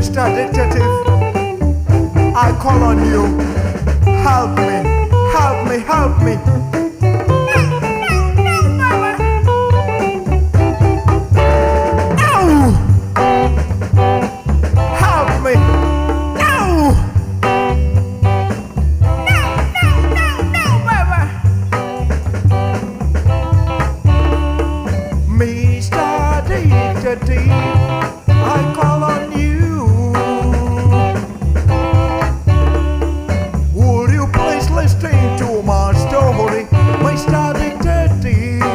Mr. Dictative, I call on you. Help me, help me, help me. Mr. Dictative, I call on you. Would you please listen to my story, Mr. Dictative?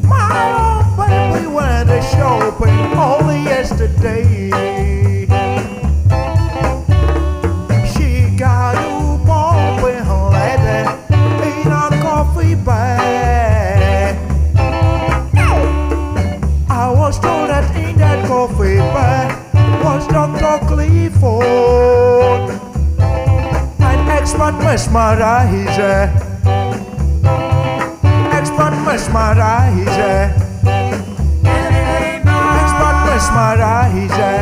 My own baby went a shopping only yesterday. She got a bumping lady in a coffee bag. I was told that in that coffee bag was Dr. Clifford, an expert mesmerizer, expert mesmerizer, expert mesmerizer.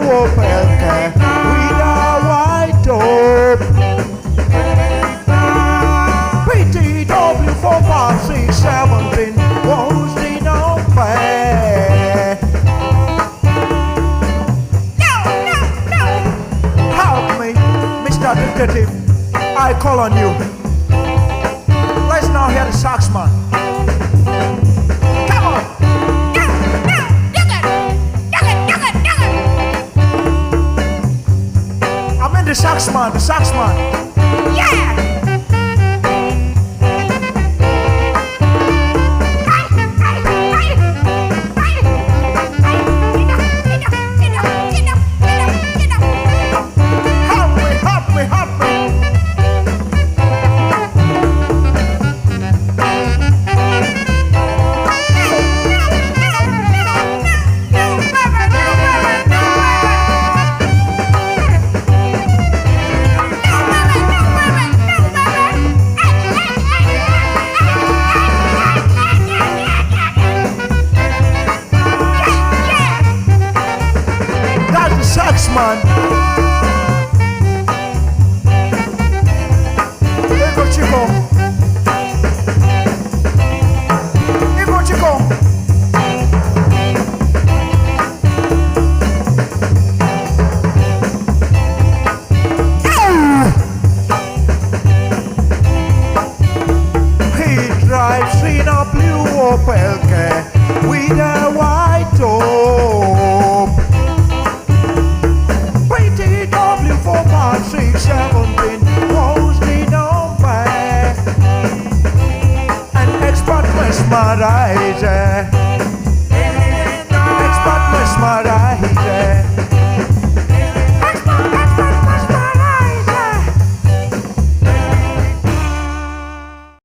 With a white top, PTW 45617 was the number. Help me, Mr. Dictative, I call on you. Let's now hear the saxman. The saxman, the saxman. Yeah! Help me, help me, help me. Man, here go Chico. Here go Chico. He drives in a blue Opel car with a white top. 617 was the number. An expert mesmerizer, expert mesmerizer.